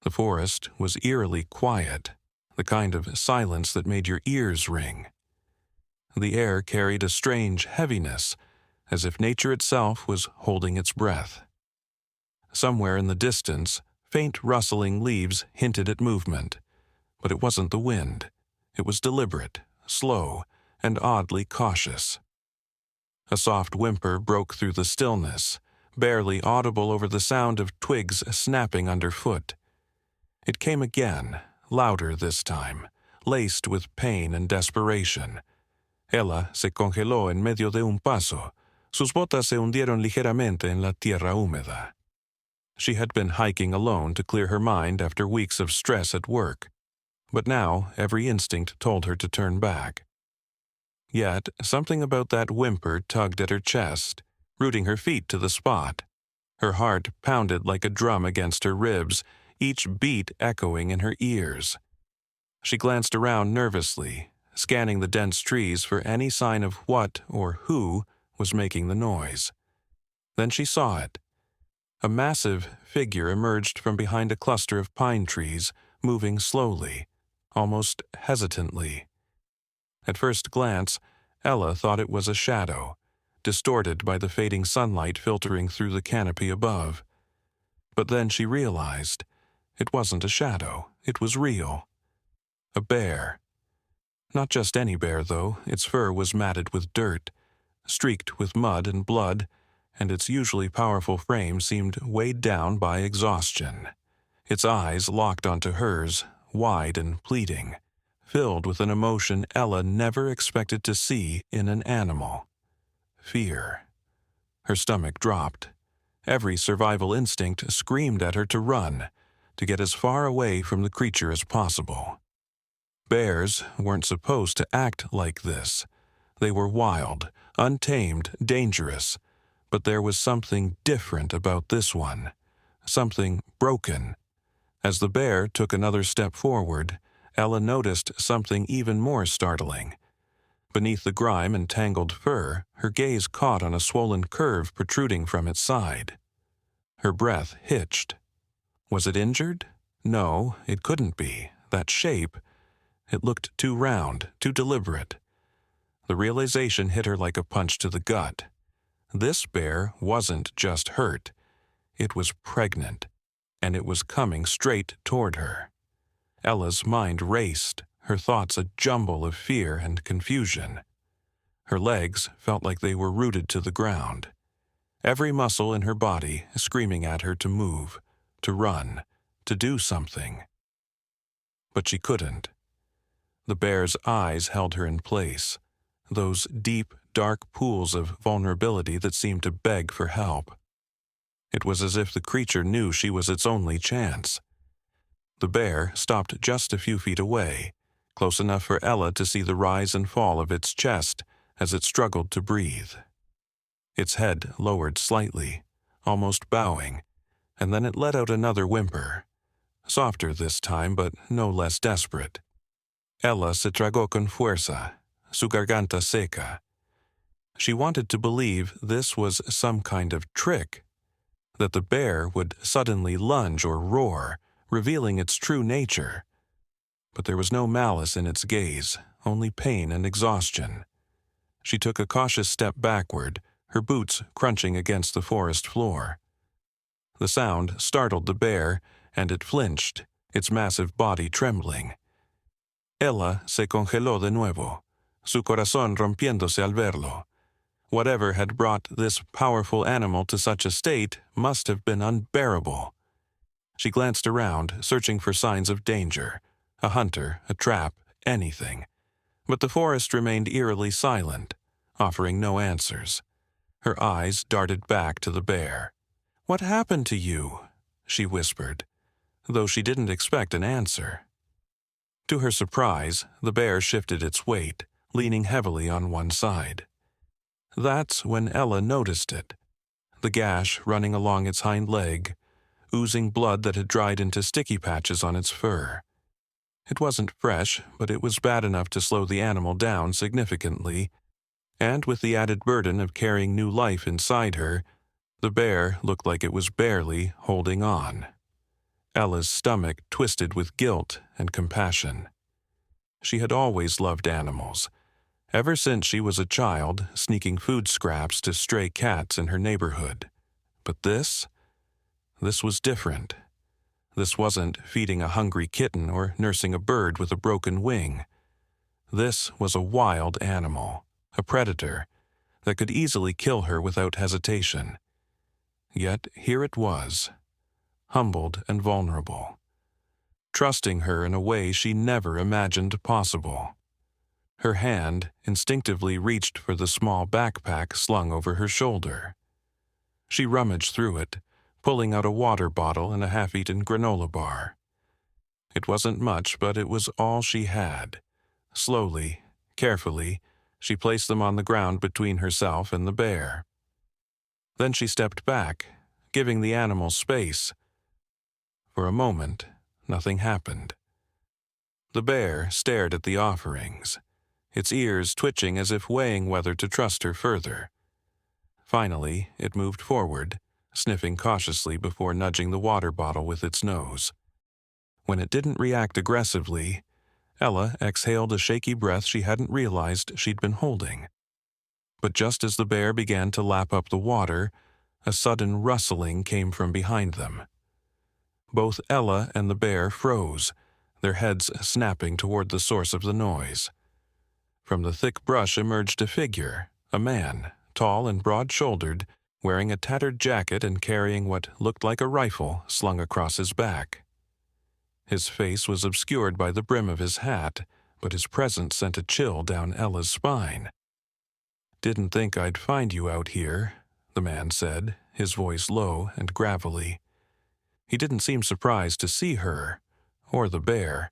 The forest was eerily quiet, the kind of silence that made your ears ring. The air carried a strange heaviness, as if nature itself was holding its breath. Somewhere in the distance, faint rustling leaves hinted at movement, but it wasn't the wind. It was deliberate, slow, and oddly cautious. A soft whimper broke through the stillness, barely audible over the sound of twigs snapping underfoot. It came again, louder this time, laced with pain and desperation. Ella se congeló en medio de un paso. Sus botas se hundieron ligeramente en la tierra húmeda. She had been hiking alone to clear her mind after weeks of stress at work, but now every instinct told her to turn back. Yet something about that whimper tugged at her chest, rooting her feet to the spot. Her heart pounded like a drum against her ribs, each beat echoing in her ears. She glanced around nervously, scanning the dense trees for any sign of what or who was making the noise. Then she saw it. A massive figure emerged from behind a cluster of pine trees, moving slowly, almost hesitantly. At first glance, Ella thought it was a shadow, distorted by the fading sunlight filtering through the canopy above. But then she realized it wasn't a shadow, it was real. A bear. Not just any bear, though. Its fur was matted with dirt, streaked with mud and blood, and its usually powerful frame seemed weighed down by exhaustion. Its eyes locked onto hers, wide and pleading, filled with an emotion Ella never expected to see in an animal. Fear. Her stomach dropped. Every survival instinct screamed at her to run, to get as far away from the creature as possible. Bears weren't supposed to act like this. They were wild, untamed, dangerous, but there was something different about this one, something broken. As the bear took another step forward, Ella noticed something even more startling. Beneath the grime and tangled fur, her gaze caught on a swollen curve protruding from its side. Her breath hitched. Was it injured? No, it couldn't be. That shape, it looked too round, too deliberate. The realization hit her like a punch to the gut. This bear wasn't just hurt. It was pregnant, and it was coming straight toward her. Ella's mind raced, her thoughts a jumble of fear and confusion. Her legs felt like they were rooted to the ground. Every muscle in her body screaming at her to move, to run, to do something. But she couldn't. The bear's eyes held her in place, those deep, dark pools of vulnerability that seemed to beg for help. It was as if the creature knew she was its only chance. The bear stopped just a few feet away, close enough for Ella to see the rise and fall of its chest as it struggled to breathe. Its head lowered slightly, almost bowing, and then it let out another whimper, softer this time but no less desperate. Ella se tragó con fuerza, su garganta seca. She wanted to believe this was some kind of trick, that the bear would suddenly lunge or roar, revealing its true nature. But there was no malice in its gaze, only pain and exhaustion. She took a cautious step backward, her boots crunching against the forest floor. The sound startled the bear, and it flinched, its massive body trembling. Ella se congeló de nuevo, su corazón rompiéndose al verlo. Whatever had brought this powerful animal to such a state must have been unbearable. She glanced around, searching for signs of danger, a hunter, a trap, anything. But the forest remained eerily silent, offering no answers. Her eyes darted back to the bear. "What happened to you?" she whispered, though she didn't expect an answer. To her surprise, the bear shifted its weight, leaning heavily on one side. That's when Ella noticed it, the gash running along its hind leg, oozing blood that had dried into sticky patches on its fur. It wasn't fresh, but it was bad enough to slow the animal down significantly, and with the added burden of carrying new life inside her, the bear looked like it was barely holding on. Ella's stomach twisted with guilt and compassion. She had always loved animals, ever since she was a child, sneaking food scraps to stray cats in her neighborhood. But this was different. This wasn't feeding a hungry kitten or nursing a bird with a broken wing. This was a wild animal, a predator, that could easily kill her without hesitation. Yet here it was, humbled and vulnerable, trusting her in a way she never imagined possible. Her hand instinctively reached for the small backpack slung over her shoulder. She rummaged through it, pulling out a water bottle and a half-eaten granola bar. It wasn't much, but it was all she had. Slowly, carefully, she placed them on the ground between herself and the bear. Then she stepped back, giving the animal space. For a moment, nothing happened. The bear stared at the offerings, its ears twitching as if weighing whether to trust her further. Finally, it moved forward, sniffing cautiously before nudging the water bottle with its nose. When it didn't react aggressively, Ella exhaled a shaky breath she hadn't realized she'd been holding. But just as the bear began to lap up the water, a sudden rustling came from behind them. Both Ella and the bear froze, their heads snapping toward the source of the noise. From the thick brush emerged a figure, a man, tall and broad-shouldered, wearing a tattered jacket and carrying what looked like a rifle slung across his back. His face was obscured by the brim of his hat, but his presence sent a chill down Ella's spine. "Didn't think I'd find you out here," the man said, his voice low and gravelly. He didn't seem surprised to see her, or the bear.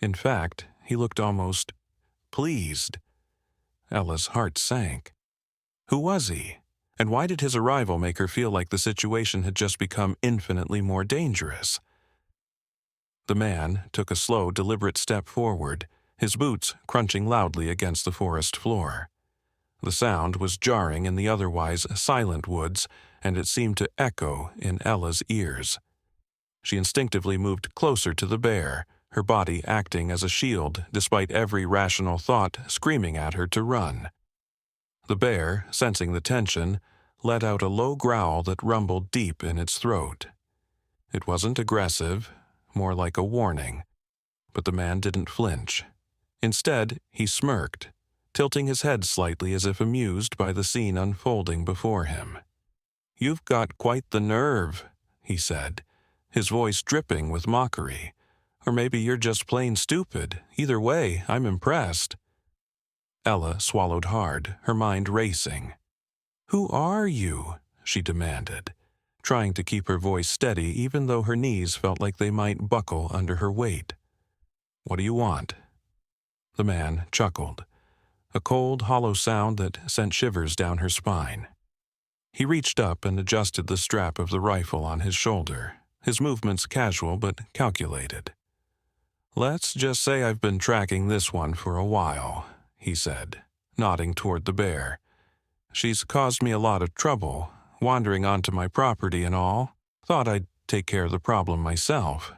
In fact, he looked almost pleased. Ella's heart sank. Who was he? And why did his arrival make her feel like the situation had just become infinitely more dangerous? The man took a slow, deliberate step forward, his boots crunching loudly against the forest floor. The sound was jarring in the otherwise silent woods, and it seemed to echo in Ella's ears. She instinctively moved closer to the bear, her body acting as a shield despite every rational thought screaming at her to run. The bear, sensing the tension, let out a low growl that rumbled deep in its throat. It wasn't aggressive, more like a warning, but the man didn't flinch. Instead, he smirked, tilting his head slightly as if amused by the scene unfolding before him. "You've got quite the nerve," he said, his voice dripping with mockery. "Or maybe you're just plain stupid. Either way, I'm impressed." Ella swallowed hard, her mind racing. "Who are you?" she demanded, trying to keep her voice steady even though her knees felt like they might buckle under her weight. "What do you want?" The man chuckled, a cold, hollow sound that sent shivers down her spine. He reached up and adjusted the strap of the rifle on his shoulder, his movements casual but calculated. "Let's just say I've been tracking this one for a while," he said, nodding toward the bear. "She's caused me a lot of trouble, wandering onto my property and all. Thought I'd take care of the problem myself."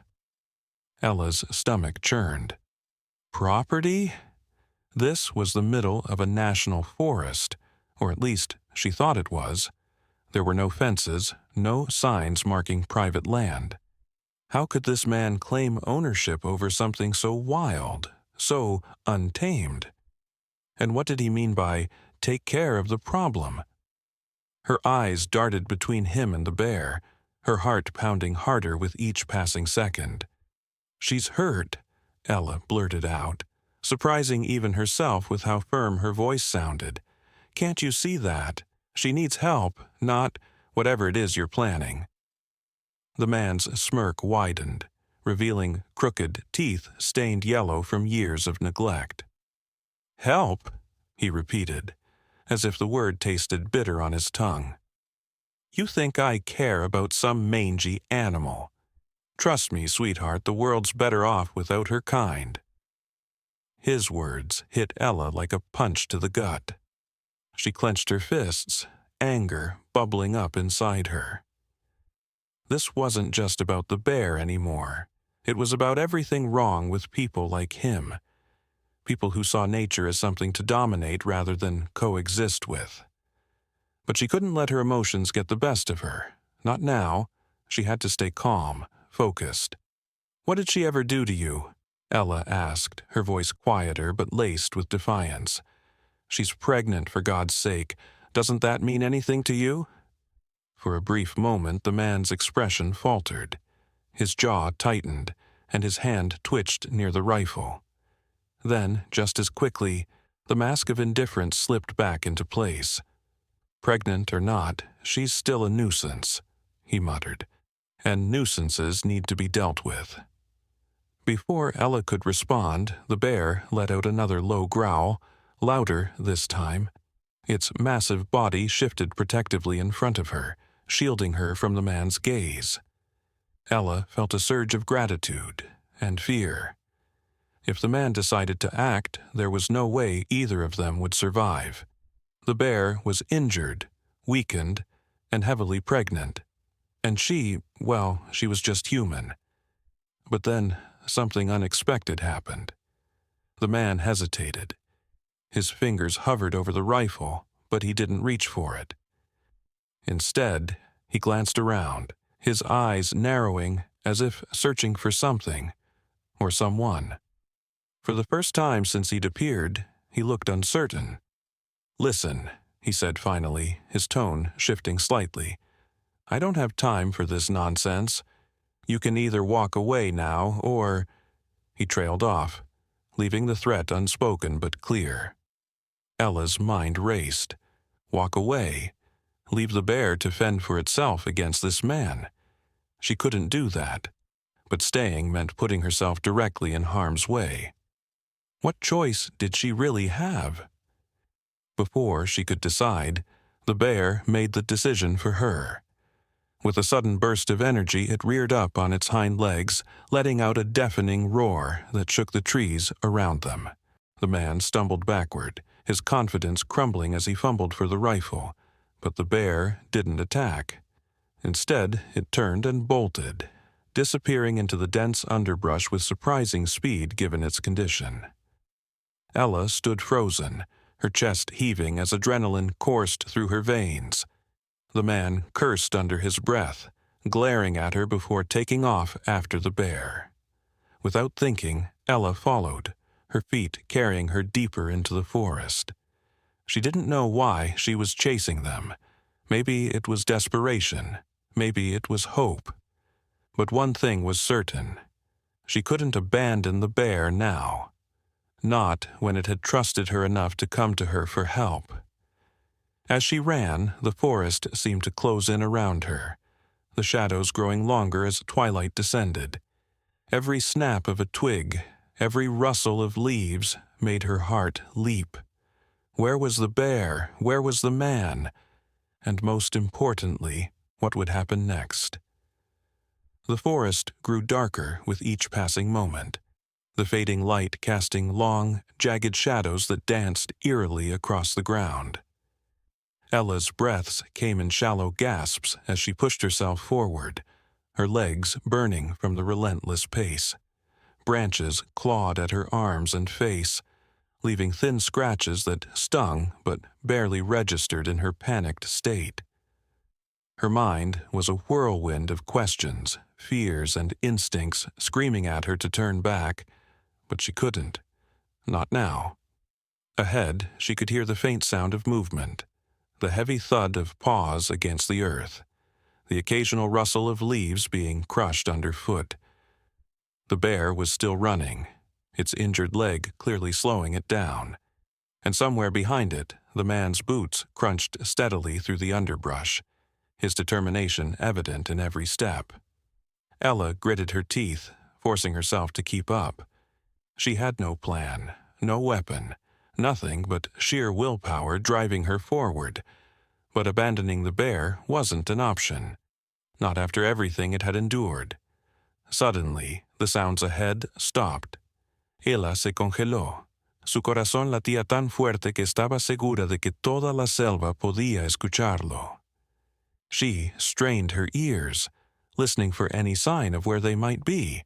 Ella's stomach churned. Property? This was the middle of a national forest, or at least she thought it was. There were no fences, no signs marking private land. How could this man claim ownership over something so wild, so untamed? And what did he mean by take care of the problem? Her eyes darted between him and the bear, her heart pounding harder with each passing second. "She's hurt," Ella blurted out, surprising even herself with how firm her voice sounded. "Can't you see that? She needs help, not whatever it is you're planning." The man's smirk widened, revealing crooked teeth stained yellow from years of neglect. "Help?" he repeated, as if the word tasted bitter on his tongue. "You think I care about some mangy animal? Trust me, sweetheart, the world's better off without her kind." His words hit Ella like a punch to the gut. She clenched her fists, anger bubbling up inside her. This wasn't just about the bear anymore. It was about everything wrong with people like him. People who saw nature as something to dominate rather than coexist with. But she couldn't let her emotions get the best of her. Not now. She had to stay calm, focused. "What did she ever do to you?" Ella asked, her voice quieter but laced with defiance. "She's pregnant, for God's sake. Doesn't that mean anything to you?" For a brief moment, the man's expression faltered. His jaw tightened, and his hand twitched near the rifle. Then, just as quickly, the mask of indifference slipped back into place. "Pregnant or not, she's still a nuisance," he muttered, "and nuisances need to be dealt with." Before Ella could respond, the bear let out another low growl, louder this time. Its massive body shifted protectively in front of her, shielding her from the man's gaze. Ella felt a surge of gratitude and fear. If the man decided to act, there was no way either of them would survive. The bear was injured, weakened, and heavily pregnant. And she was just human. But then something unexpected happened. The man hesitated. His fingers hovered over the rifle, but he didn't reach for it. Instead, he glanced around, his eyes narrowing as if searching for something or someone. For the first time since he'd appeared, he looked uncertain. "Listen," he said finally, his tone shifting slightly. "I don't have time for this nonsense. You can either walk away now or—" He trailed off, leaving the threat unspoken but clear. Ella's mind raced. Walk away? Leave the bear to fend for itself against this man? She couldn't do that. But staying meant putting herself directly in harm's way. What choice did she really have? Before she could decide, the bear made the decision for her. With a sudden burst of energy, it reared up on its hind legs, letting out a deafening roar that shook the trees around them. The man stumbled backward, his confidence crumbling as he fumbled for the rifle, but the bear didn't attack. Instead, it turned and bolted, disappearing into the dense underbrush with surprising speed given its condition. Ella stood frozen, her chest heaving as adrenaline coursed through her veins. The man cursed under his breath, glaring at her before taking off after the bear. Without thinking, Ella followed, her feet carrying her deeper into the forest. She didn't know why she was chasing them. Maybe it was desperation, maybe it was hope. But one thing was certain. She couldn't abandon the bear now. Not when it had trusted her enough to come to her for help. As she ran, the forest seemed to close in around her, the shadows growing longer as twilight descended. Every snap of a twig, every rustle of leaves made her heart leap. Where was the bear? Where was the man? And most importantly, what would happen next? The forest grew darker with each passing moment, the fading light casting long, jagged shadows that danced eerily across the ground. Ella's breaths came in shallow gasps as she pushed herself forward, her legs burning from the relentless pace. Branches clawed at her arms and face, leaving thin scratches that stung but barely registered in her panicked state. Her mind was a whirlwind of questions, fears, and instincts screaming at her to turn back, but she couldn't. Not now. Ahead, she could hear the faint sound of movement, the heavy thud of paws against the earth, the occasional rustle of leaves being crushed underfoot. The bear was still running, its injured leg clearly slowing it down, and somewhere behind it, the man's boots crunched steadily through the underbrush, his determination evident in every step. Ella gritted her teeth, forcing herself to keep up. She had no plan, no weapon, nothing but sheer willpower driving her forward. But abandoning the bear wasn't an option, not after everything it had endured. Suddenly, the sounds ahead stopped. Ella se congeló. Su corazón latía tan fuerte que estaba segura de que toda la selva podía escucharlo. She strained her ears, listening for any sign of where they might be.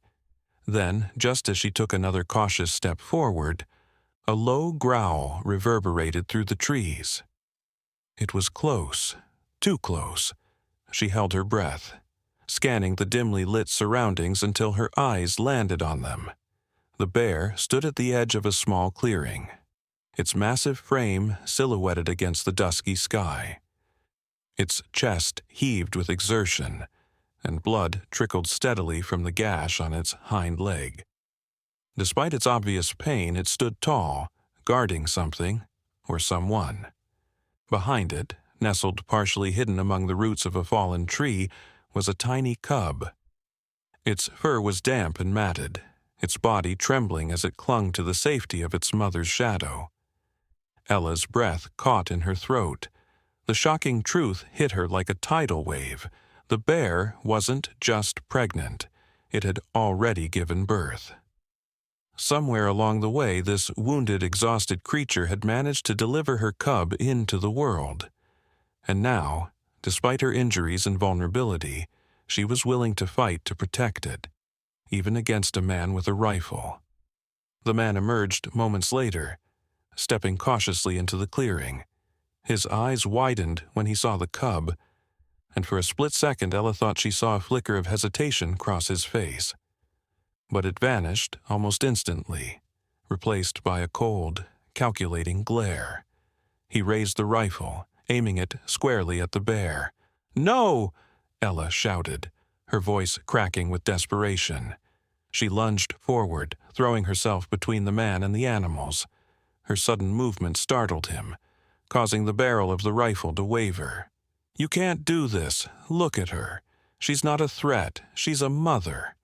Then, just as she took another cautious step forward, a low growl reverberated through the trees. It was close, too close. She held her breath, scanning the dimly lit surroundings until her eyes landed on them. The bear stood at the edge of a small clearing, its massive frame silhouetted against the dusky sky. Its chest heaved with exertion, and blood trickled steadily from the gash on its hind leg. Despite its obvious pain, it stood tall, guarding something or someone. Behind it, nestled partially hidden among the roots of a fallen tree, was a tiny cub. Its fur was damp and matted, its body trembling as it clung to the safety of its mother's shadow. Ella's breath caught in her throat. The shocking truth hit her like a tidal wave. The bear wasn't just pregnant. It had already given birth. Somewhere along the way, this wounded, exhausted creature had managed to deliver her cub into the world. And now, despite her injuries and vulnerability, she was willing to fight to protect it, even against a man with a rifle. The man emerged moments later, stepping cautiously into the clearing. His eyes widened when he saw the cub, and for a split second Ella thought she saw a flicker of hesitation cross his face. But it vanished almost instantly, replaced by a cold, calculating glare. He raised the rifle, aiming it squarely at the bear. "No!" Ella shouted, her voice cracking with desperation. She lunged forward, throwing herself between the man and the animals. Her sudden movement startled him, causing the barrel of the rifle to waver. "You can't do this. Look at her. She's not a threat. She's a mother."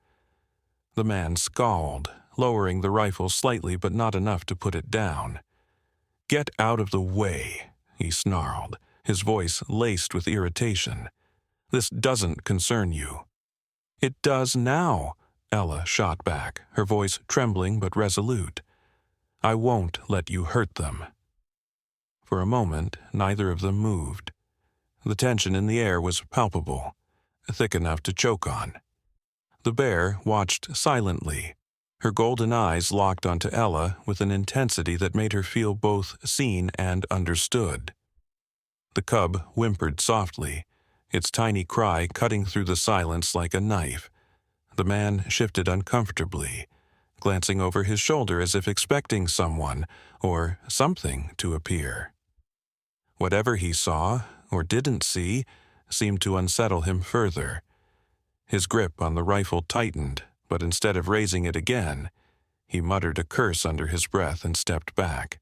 The man scowled, lowering the rifle slightly but not enough to put it down. "Get out of the way," he snarled, his voice laced with irritation. "This doesn't concern you." "It does now," Ella shot back, her voice trembling but resolute. "I won't let you hurt them." For a moment, neither of them moved. The tension in the air was palpable, thick enough to choke on. The bear watched silently, her golden eyes locked onto Ella with an intensity that made her feel both seen and understood. The cub whimpered softly, its tiny cry cutting through the silence like a knife. The man shifted uncomfortably, glancing over his shoulder as if expecting someone or something to appear. Whatever he saw, or didn't see, seemed to unsettle him further. His grip on the rifle tightened, but instead of raising it again, he muttered a curse under his breath and stepped back.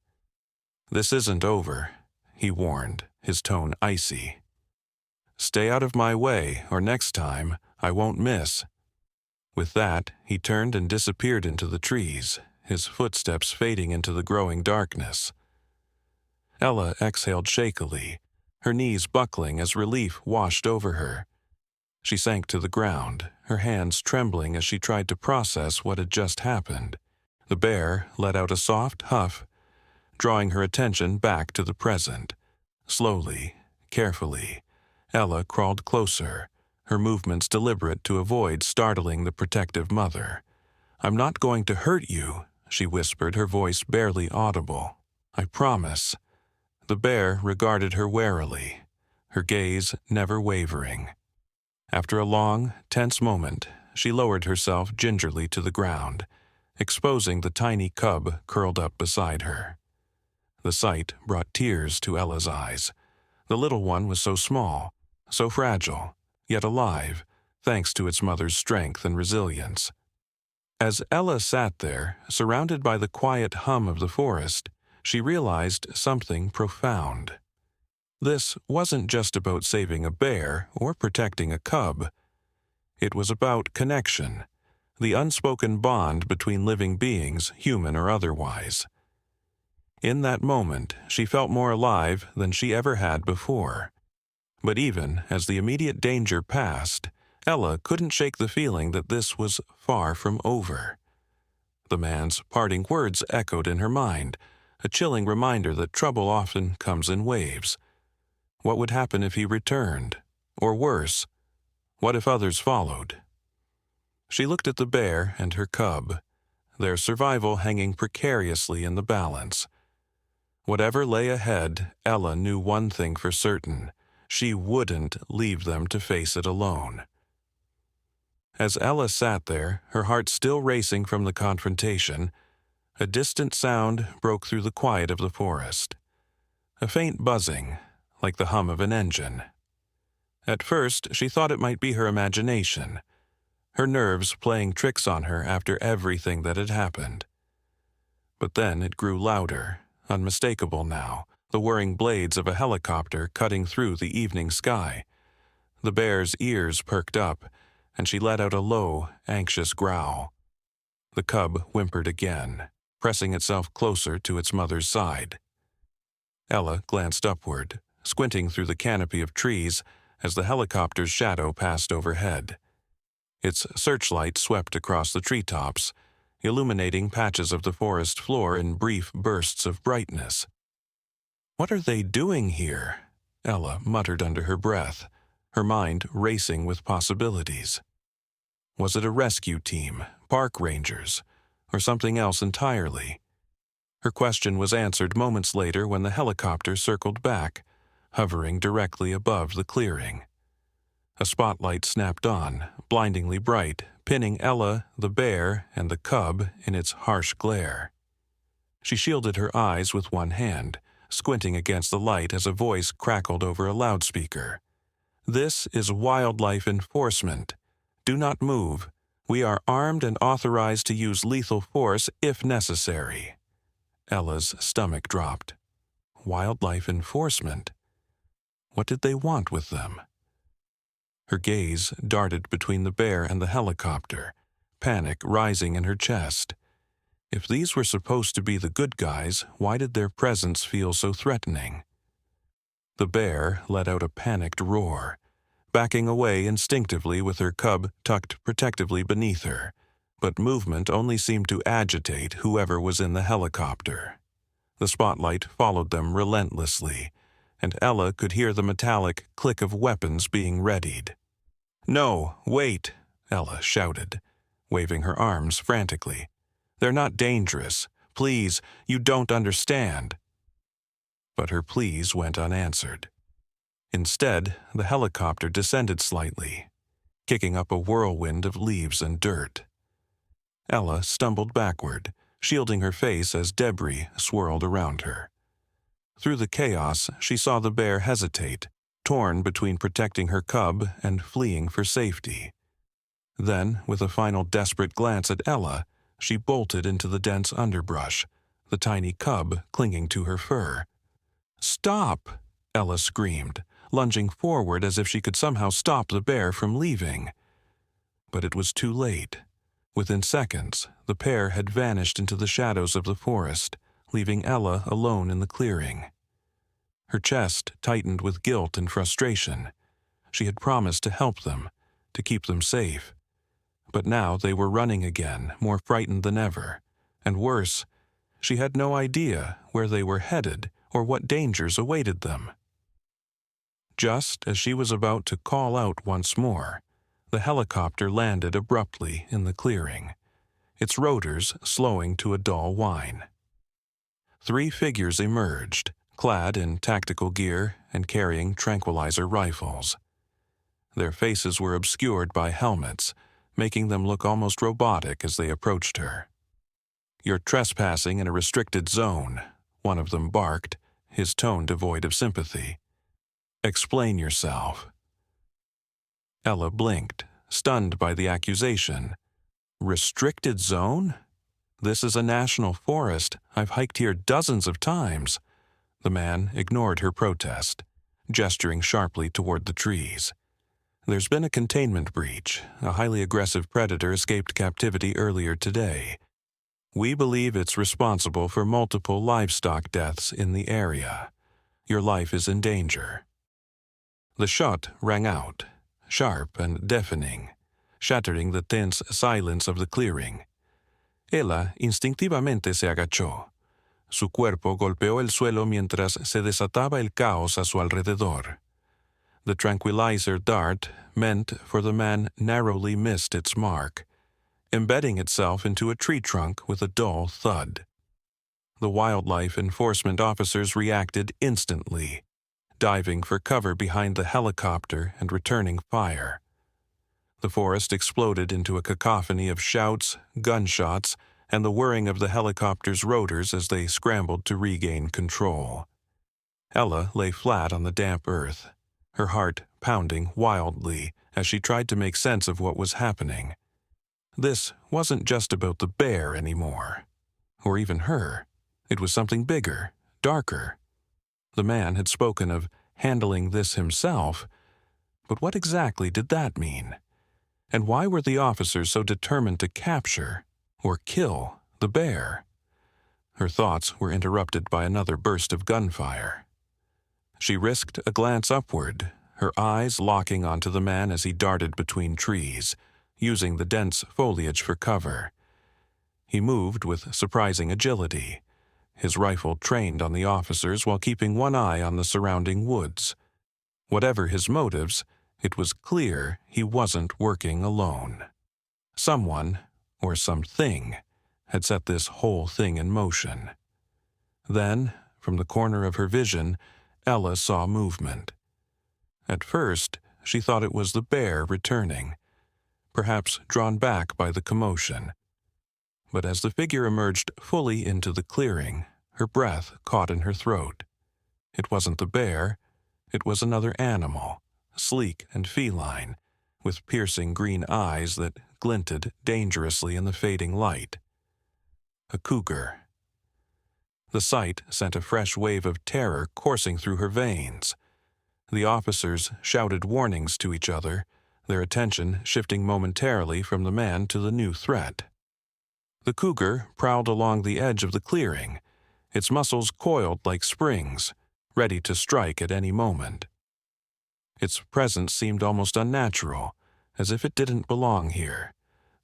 "This isn't over," he warned, his tone icy. "Stay out of my way, or next time, I won't miss." With that, he turned and disappeared into the trees, his footsteps fading into the growing darkness. Ella exhaled shakily, her knees buckling as relief washed over her. She sank to the ground, her hands trembling as she tried to process what had just happened. The bear let out a soft huff, drawing her attention back to the present. Slowly, carefully, Ella crawled closer, her movements deliberate to avoid startling the protective mother. "I'm not going to hurt you," she whispered, her voice barely audible. "I promise." The bear regarded her warily, her gaze never wavering. After a long, tense moment, she lowered herself gingerly to the ground, exposing the tiny cub curled up beside her. The sight brought tears to Ella's eyes. The little one was so small, so fragile, yet alive, thanks to its mother's strength and resilience. As Ella sat there, surrounded by the quiet hum of the forest, she realized something profound. This wasn't just about saving a bear or protecting a cub. It was about connection, the unspoken bond between living beings, human or otherwise. In that moment, she felt more alive than she ever had before. But even as the immediate danger passed, Ella couldn't shake the feeling that this was far from over. The man's parting words echoed in her mind, a chilling reminder that trouble often comes in waves. What would happen if he returned? Or worse, What if others followed? She looked at the bear and her cub, their survival hanging precariously in the balance. Whatever lay ahead, Ella knew one thing for certain: she wouldn't leave them to face it alone. As Ella sat there, her heart still racing from the confrontation, a distant sound broke through the quiet of the forest. A faint buzzing, like the hum of an engine. At first, she thought it might be her imagination, her nerves playing tricks on her after everything that had happened. But then it grew louder, unmistakable now, the whirring blades of a helicopter cutting through the evening sky. The bear's ears perked up, and she let out a low, anxious growl. The cub whimpered again, pressing itself closer to its mother's side. Ella glanced upward, squinting through the canopy of trees as the helicopter's shadow passed overhead. Its searchlight swept across the treetops, illuminating patches of the forest floor in brief bursts of brightness. "What are they doing here?" Ella muttered under her breath, her mind racing with possibilities. Was it a rescue team, park rangers, or something else entirely? Her question was answered moments later when the helicopter circled back, hovering directly above the clearing. A spotlight snapped on, blindingly bright, pinning Ella, the bear, and the cub in its harsh glare. She shielded her eyes with one hand, squinting against the light as a voice crackled over a loudspeaker. "This is wildlife enforcement. Do not move. We are armed and authorized to use lethal force if necessary." Ella's stomach dropped. Wildlife enforcement? What did they want with them? Her gaze darted between the bear and the helicopter, panic rising in her chest. If these were supposed to be the good guys, why did their presence feel so threatening? The bear let out a panicked roar, backing away instinctively with her cub tucked protectively beneath her, but movement only seemed to agitate whoever was in the helicopter. The spotlight followed them relentlessly, and Ella could hear the metallic click of weapons being readied. "No, wait!" Ella shouted, waving her arms frantically. "They're not dangerous. Please, you don't understand." But her pleas went unanswered. Instead, the helicopter descended slightly, kicking up a whirlwind of leaves and dirt. Ella stumbled backward, shielding her face as debris swirled around her. Through the chaos, she saw the bear hesitate, torn between protecting her cub and fleeing for safety. Then, with a final desperate glance at Ella, she bolted into the dense underbrush, the tiny cub clinging to her fur. "Stop!" Ella screamed, lunging forward as if she could somehow stop the bear from leaving. But it was too late. Within seconds, the pair had vanished into the shadows of the forest, leaving Ella alone in the clearing. Her chest tightened with guilt and frustration. She had promised to help them, to keep them safe. But now they were running again, more frightened than ever. And worse, she had no idea where they were headed or what dangers awaited them. Just as she was about to call out once more, the helicopter landed abruptly in the clearing, its rotors slowing to a dull whine. 3 figures emerged, clad in tactical gear and carrying tranquilizer rifles. Their faces were obscured by helmets, making them look almost robotic as they approached her. "You're trespassing in a restricted zone," one of them barked, his tone devoid of sympathy. "Explain yourself." Ella blinked, stunned by the accusation. "Restricted zone? This is a national forest. I've hiked here dozens of times." The man ignored her protest, gesturing sharply toward the trees. "There's been a containment breach. A highly aggressive predator escaped captivity earlier today. We believe it's responsible for multiple livestock deaths in the area. Your life is in danger." The shot rang out, sharp and deafening, shattering the tense silence of the clearing. Ella instintivamente se agachó. Su cuerpo golpeó el suelo mientras se desataba el caos a su alrededor. The tranquilizer dart meant for the man narrowly missed its mark, embedding itself into a tree trunk with a dull thud. The wildlife enforcement officers reacted instantly, diving for cover behind the helicopter and returning fire. The forest exploded into a cacophony of shouts, gunshots, and the whirring of the helicopter's rotors as they scrambled to regain control. Ella lay flat on the damp earth, her heart pounding wildly as she tried to make sense of what was happening. This wasn't just about the bear anymore, or even her. It was something bigger, darker. The man had spoken of handling this himself, but what exactly did that mean? And why were the officers so determined to capture, or kill, the bear? Her thoughts were interrupted by another burst of gunfire. She risked a glance upward, her eyes locking onto the man as he darted between trees, using the dense foliage for cover. He moved with surprising agility, his rifle trained on the officers while keeping one eye on the surrounding woods. Whatever his motives, it was clear he wasn't working alone. Someone, or something, had set this whole thing in motion. Then, from the corner of her vision, Ella saw movement. At first, she thought it was the bear returning, perhaps drawn back by the commotion. But as the figure emerged fully into the clearing, her breath caught in her throat. It wasn't the bear, it was another animal, sleek and feline, with piercing green eyes that glinted dangerously in the fading light. A cougar. The sight sent a fresh wave of terror coursing through her veins. The officers shouted warnings to each other, their attention shifting momentarily from the man to the new threat. The cougar prowled along the edge of the clearing, its muscles coiled like springs, ready to strike at any moment. Its presence seemed almost unnatural, as if it didn't belong here.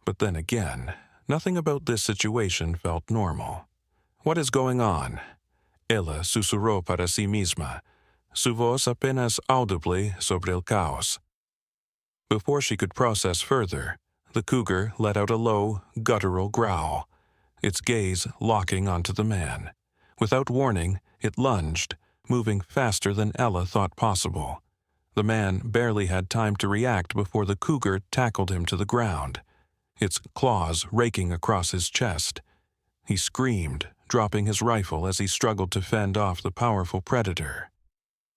But then again, nothing about this situation felt normal. "What is going on?" Ella susurró para sí misma, su voz apenas audible sobre el caos. Before she could process further, the cougar let out a low, guttural growl, its gaze locking onto the man. Without warning, it lunged, moving faster than Ella thought possible. The man barely had time to react before the cougar tackled him to the ground, its claws raking across his chest. He screamed, dropping his rifle as he struggled to fend off the powerful predator.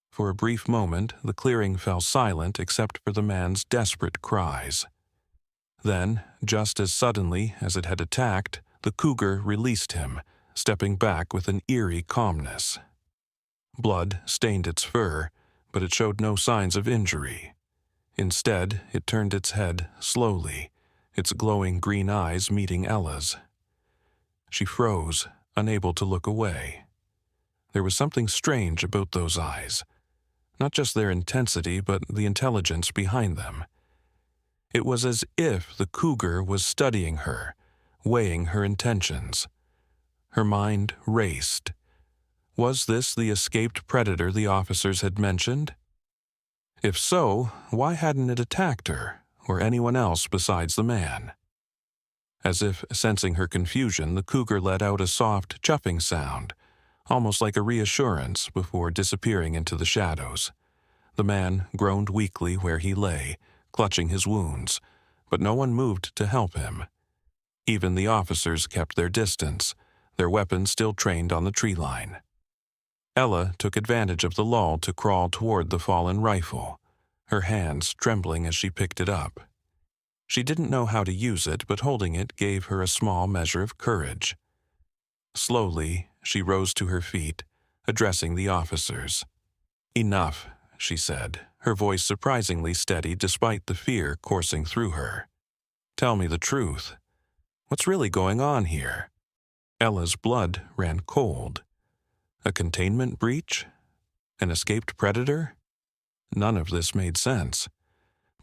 For a brief moment, the clearing fell silent except for the man's desperate cries. Then, just as suddenly as it had attacked, the cougar released him, stepping back with an eerie calmness. Blood stained its fur, but it showed no signs of injury. Instead, it turned its head slowly, its glowing green eyes meeting Ella's. She froze, unable to look away. There was something strange about those eyes, not just their intensity, but the intelligence behind them. It was as if the cougar was studying her, weighing her intentions. Her mind raced. Was this the escaped predator the officers had mentioned? If so, why hadn't it attacked her, or anyone else besides the man? As if sensing her confusion, the cougar let out a soft, chuffing sound, almost like a reassurance before disappearing into the shadows. The man groaned weakly where he lay, clutching his wounds, but no one moved to help him. Even the officers kept their distance, their weapons still trained on the tree line. Ella took advantage of the lull to crawl toward the fallen rifle, her hands trembling as she picked it up. She didn't know how to use it, but holding it gave her a small measure of courage. Slowly, she rose to her feet, addressing the officers. "Enough," she said, her voice surprisingly steady despite the fear coursing through her. "Tell me the truth. What's really going on here?" Ella's blood ran cold. A containment breach? An escaped predator? None of this made sense.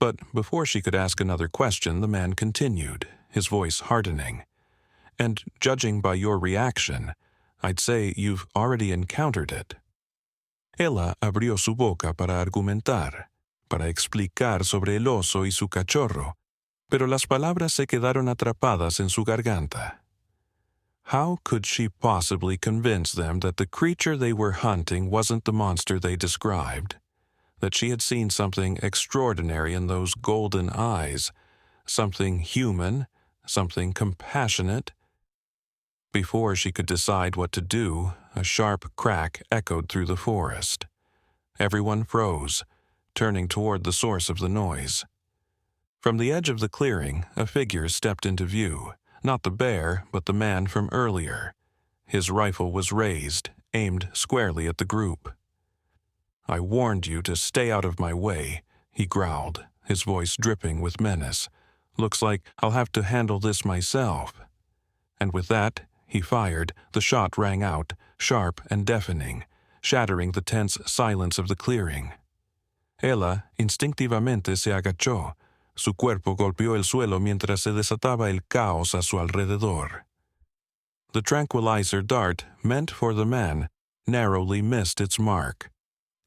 But before she could ask another question, the man continued, his voice hardening. "And judging by your reaction, I'd say you've already encountered it." Ella abrió su boca para argumentar, para explicar sobre el oso y su cachorro, pero las palabras se quedaron atrapadas en su garganta. How could she possibly convince them that the creature they were hunting wasn't the monster they described? That she had seen something extraordinary in those golden eyes, something human, something compassionate? Before she could decide what to do, a sharp crack echoed through the forest. Everyone froze, turning toward the source of the noise. From the edge of the clearing, a figure stepped into view, not the bear, but the man from earlier. His rifle was raised, aimed squarely at the group. "I warned you to stay out of my way," he growled, his voice dripping with menace. "Looks like I'll have to handle this myself." And with that, he fired. The shot rang out, sharp and deafening, shattering the tense silence of the clearing. Ella instintivamente se agachó. Su cuerpo golpeó el suelo mientras se desataba el caos a su alrededor. The tranquilizer dart meant for the man narrowly missed its mark,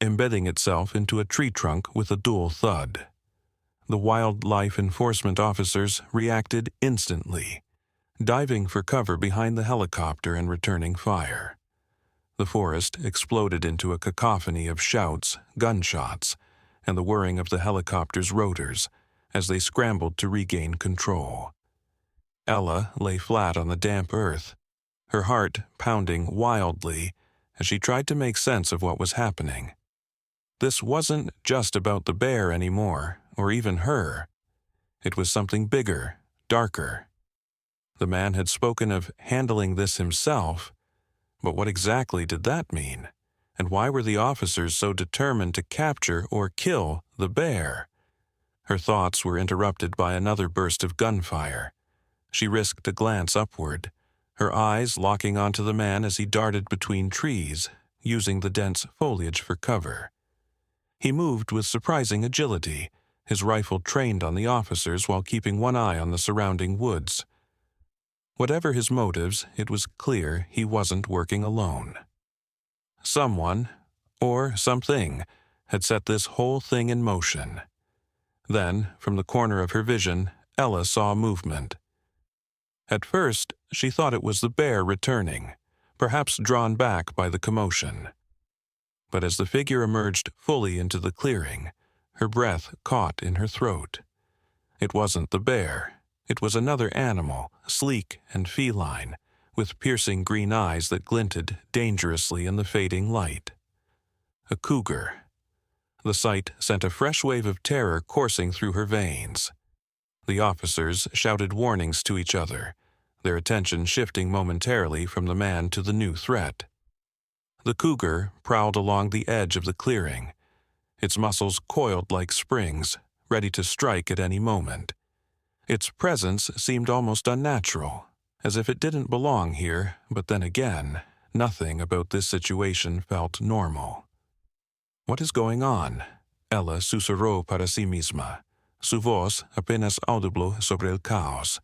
embedding itself into a tree trunk with a dull thud. The wildlife enforcement officers reacted instantly, diving for cover behind the helicopter and returning fire. The forest exploded into a cacophony of shouts, gunshots, and the whirring of the helicopter's rotors as they scrambled to regain control. Ella lay flat on the damp earth, her heart pounding wildly as she tried to make sense of what was happening. This wasn't just about the bear anymore, or even her. It was something bigger, darker. The man had spoken of handling this himself, but what exactly did that mean? And why were the officers so determined to capture or kill the bear? Her thoughts were interrupted by another burst of gunfire. She risked a glance upward, her eyes locking onto the man as he darted between trees, using the dense foliage for cover. He moved with surprising agility, his rifle trained on the officers while keeping one eye on the surrounding woods. Whatever his motives, it was clear he wasn't working alone. Someone, or something, had set this whole thing in motion. Then, from the corner of her vision, Ella saw movement. At first, she thought it was the bear returning, perhaps drawn back by the commotion. But as the figure emerged fully into the clearing, her breath caught in her throat. It wasn't the bear. It was another animal, sleek and feline, with piercing green eyes that glinted dangerously in the fading light. A cougar. The sight sent a fresh wave of terror coursing through her veins. The officers shouted warnings to each other, their attention shifting momentarily from the man to the new threat. The cougar prowled along the edge of the clearing, its muscles coiled like springs, ready to strike at any moment. Its presence seemed almost unnatural, as if it didn't belong here, but then again, nothing about this situation felt normal. "What is going on?" Ella susurró para sí misma, su voz apenas audible sobre el caos.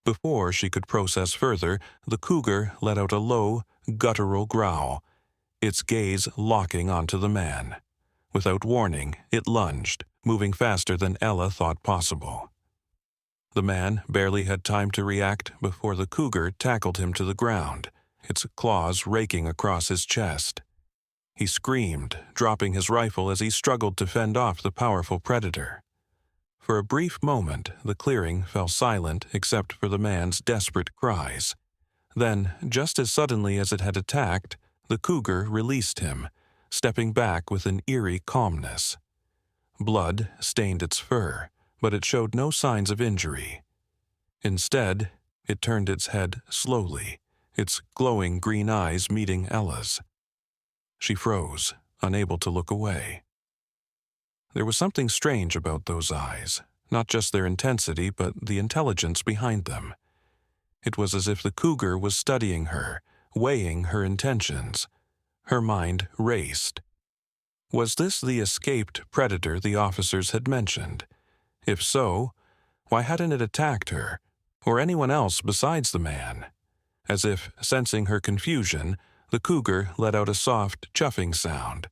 Before she could process further, the cougar let out a low, guttural growl, its gaze locking onto the man. Without warning, it lunged, moving faster than Ella thought possible. The man barely had time to react before the cougar tackled him to the ground, its claws raking across his chest. He screamed, dropping his rifle as he struggled to fend off the powerful predator. For a brief moment, the clearing fell silent except for the man's desperate cries. Then, just as suddenly as it had attacked, the cougar released him, stepping back with an eerie calmness. Blood stained its fur, but it showed no signs of injury. Instead, it turned its head slowly, its glowing green eyes meeting Ella's. She froze, unable to look away. There was something strange about those eyes, not just their intensity, but the intelligence behind them. It was as if the cougar was studying her, weighing her intentions. Her mind raced. Was this the escaped predator the officers had mentioned? If so, why hadn't it attacked her, or anyone else besides the man? As if sensing her confusion, the cougar let out a soft, chuffing sound,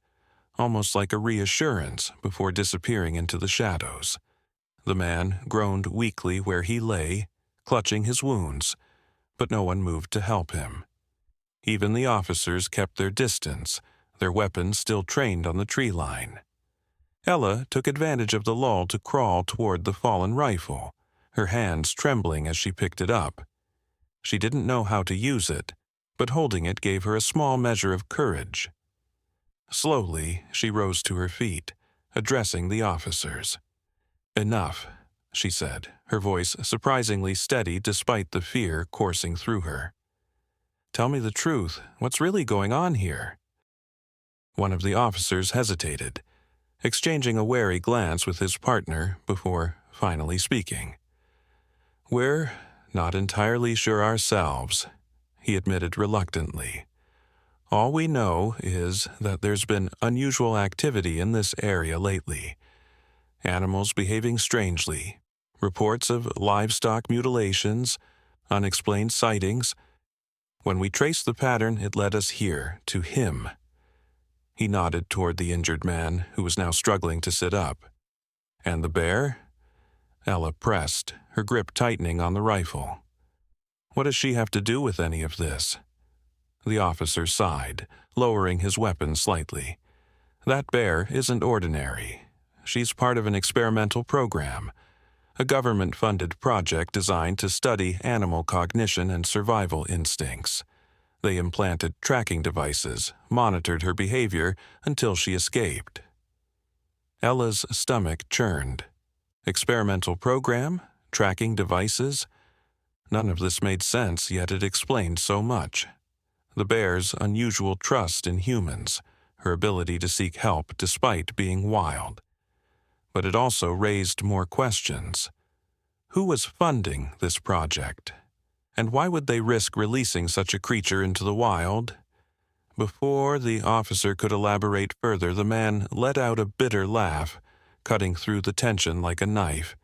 almost like a reassurance before disappearing into the shadows. The man groaned weakly where he lay, clutching his wounds, but no one moved to help him. Even the officers kept their distance, their weapons still trained on the tree line. Ella took advantage of the lull to crawl toward the fallen rifle, her hands trembling as she picked it up. She didn't know how to use it, but holding it gave her a small measure of courage. Slowly, she rose to her feet, addressing the officers. "Enough," she said, her voice surprisingly steady despite the fear coursing through her. "Tell me the truth. What's really going on here?" One of the officers hesitated, exchanging a wary glance with his partner before finally speaking. "We're not entirely sure ourselves," he admitted reluctantly. "All we know is that there's been unusual activity in this area lately. Animals behaving strangely, reports of livestock mutilations, unexplained sightings. When we traced the pattern, it led us here, to him." He nodded toward the injured man, who was now struggling to sit up. "And the bear?" Ella pressed, her grip tightening on the rifle. "What does she have to do with any of this?" The officer sighed, lowering his weapon slightly. "That bear isn't ordinary. She's part of an experimental program, a government-funded project designed to study animal cognition and survival instincts. They implanted tracking devices, monitored her behavior until she escaped." Ella's stomach churned. Experimental program? Tracking devices? None of this made sense, yet it explained so much. The bear's unusual trust in humans, her ability to seek help despite being wild. But it also raised more questions. Who was funding this project? And why would they risk releasing such a creature into the wild? Before the officer could elaborate further, the man let out a bitter laugh, cutting through the tension like a knife.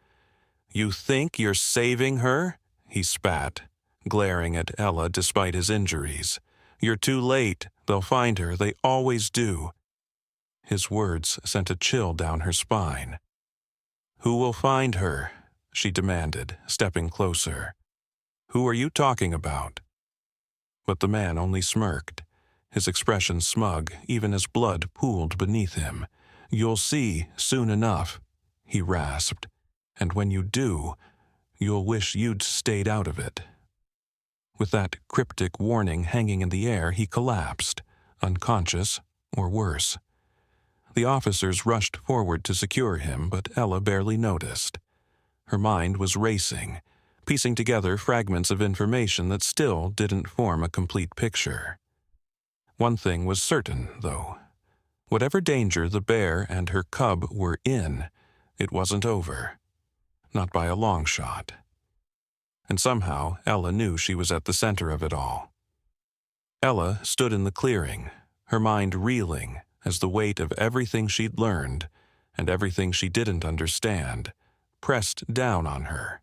"You think you're saving her?" he spat, glaring at Ella despite his injuries. "You're too late. They'll find her. They always do." His words sent a chill down her spine. "Who will find her?" she demanded, stepping closer. "Who are you talking about?" But the man only smirked, his expression smug even as blood pooled beneath him. "You'll see soon enough," he rasped. "And when you do, you'll wish you'd stayed out of it." With that cryptic warning hanging in the air, he collapsed, unconscious or worse. The officers rushed forward to secure him, but Ella barely noticed. Her mind was racing, piecing together fragments of information that still didn't form a complete picture. One thing was certain, though. Whatever danger the bear and her cub were in, it wasn't over. Not by a long shot. And somehow Ella knew she was at the center of it all. Ella stood in the clearing, her mind reeling as the weight of everything she'd learned and everything she didn't understand pressed down on her.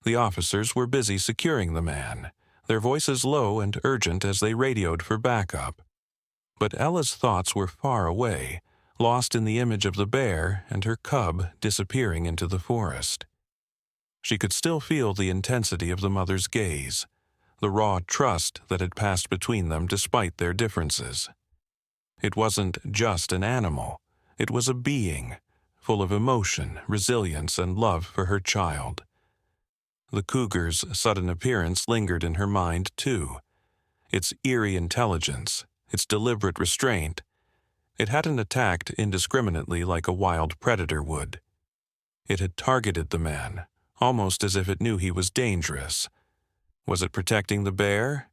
The officers were busy securing the man, their voices low and urgent as they radioed for backup. But Ella's thoughts were far away, lost in the image of the bear and her cub disappearing into the forest. She could still feel the intensity of the mother's gaze, the raw trust that had passed between them despite their differences. It wasn't just an animal, it was a being, full of emotion, resilience, and love for her child. The cougar's sudden appearance lingered in her mind, too. Its eerie intelligence, its deliberate restraint. It hadn't attacked indiscriminately like a wild predator would. It had targeted the man, almost as if it knew he was dangerous. Was it protecting the bear?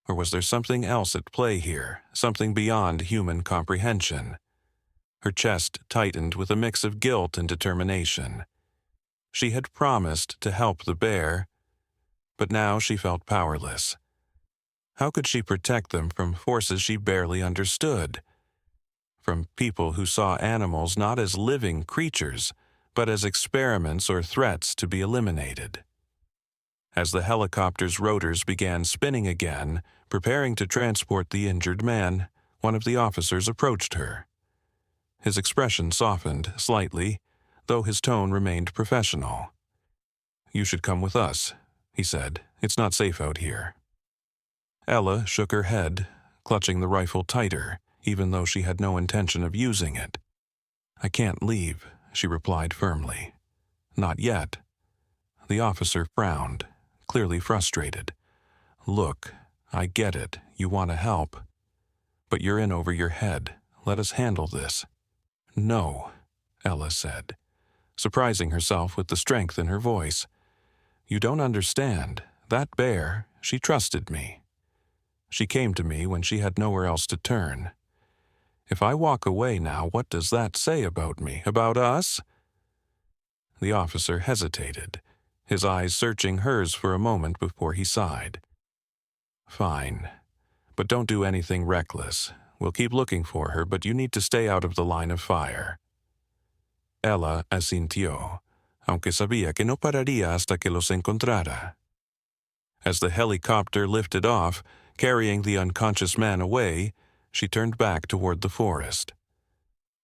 Or was there something else at play here, something beyond human comprehension? Her chest tightened with a mix of guilt and determination. She had promised to help the bear, but now she felt powerless. How could she protect them from forces she barely understood? From people who saw animals not as living creatures, but as experiments or threats to be eliminated. As the helicopter's rotors began spinning again, preparing to transport the injured man, one of the officers approached her. His expression softened slightly, though his tone remained professional. "You should come with us," he said. "It's not safe out here." Ella shook her head, clutching the rifle tighter, even though she had no intention of using it. "I can't leave," she replied firmly. "Not yet." The officer frowned, clearly frustrated. "Look, I get it. You want to help. But you're in over your head. Let us handle this." "No," Ella said, surprising herself with the strength in her voice. "You don't understand. That bear, she trusted me. She came to me when she had nowhere else to turn. If I walk away now, what does that say about me, about us?" The officer hesitated, his eyes searching hers for a moment before he sighed. "Fine, but don't do anything reckless. We'll keep looking for her, but you need to stay out of the line of fire." Ella asintió, aunque sabía que no pararía hasta que los encontrara. As the helicopter lifted off, carrying the unconscious man away, she turned back toward the forest.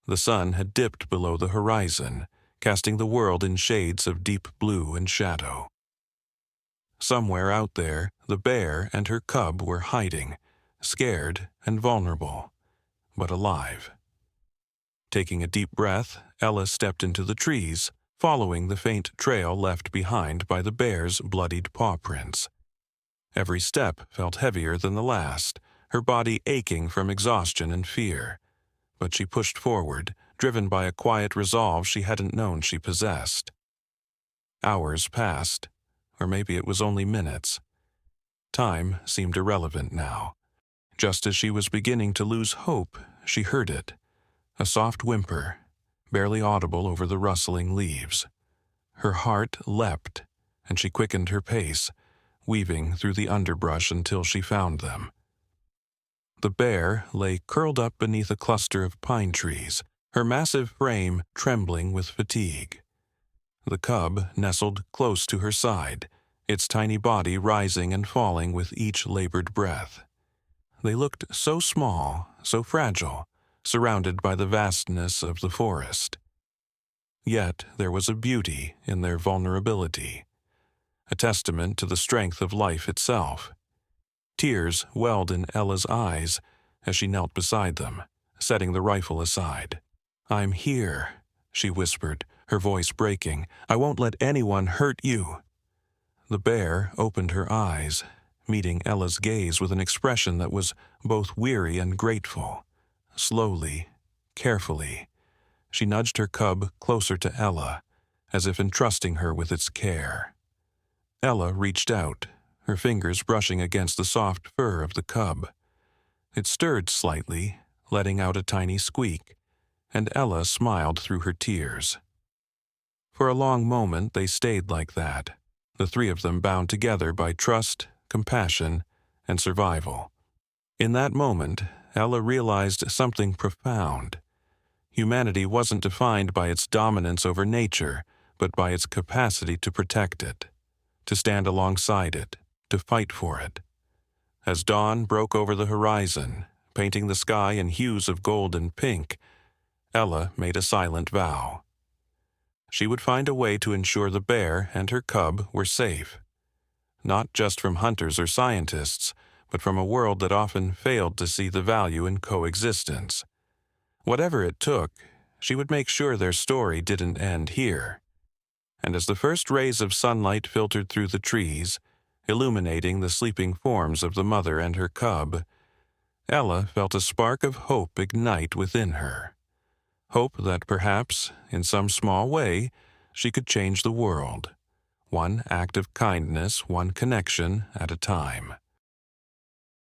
The sun had dipped below the horizon, casting the world in shades of deep blue and shadow. Somewhere out there, the bear and her cub were hiding, scared and vulnerable, but alive. Taking a deep breath, Ella stepped into the trees, following the faint trail left behind by the bear's bloodied paw prints. Every step felt heavier than the last, her body aching from exhaustion and fear. But she pushed forward, driven by a quiet resolve she hadn't known she possessed. Hours passed, or maybe it was only minutes. Time seemed irrelevant now. Just as she was beginning to lose hope, she heard it. A soft whimper, barely audible over the rustling leaves. Her heart leapt, and she quickened her pace, weaving through the underbrush until she found them. The bear lay curled up beneath a cluster of pine trees, her massive frame trembling with fatigue. The cub nestled close to her side, its tiny body rising and falling with each labored breath. They looked so small, so fragile, surrounded by the vastness of the forest. Yet there was a beauty in their vulnerability, a testament to the strength of life itself. Tears welled in Ella's eyes as she knelt beside them, setting the rifle aside. "I'm here," she whispered, her voice breaking. "I won't let anyone hurt you." The bear opened her eyes, meeting Ella's gaze with an expression that was both weary and grateful. Slowly, carefully, she nudged her cub closer to Ella, as if entrusting her with its care. Ella reached out, her fingers brushing against the soft fur of the cub. It stirred slightly, letting out a tiny squeak, and Ella smiled through her tears. For a long moment they stayed like that, the three of them bound together by trust, compassion, and survival. In that moment, Ella realized something profound. Humanity wasn't defined by its dominance over nature, but by its capacity to protect it, to stand alongside it, to fight for it. As dawn broke over the horizon, painting the sky in hues of gold and pink, Ella made a silent vow. She would find a way to ensure the bear and her cub were safe, not just from hunters or scientists, but from a world that often failed to see the value in coexistence. Whatever it took, she would make sure their story didn't end here. And as the first rays of sunlight filtered through the trees, illuminating the sleeping forms of the mother and her cub, Ella felt a spark of hope ignite within her. Hope that perhaps, in some small way, she could change the world, one act of kindness, one connection at a time.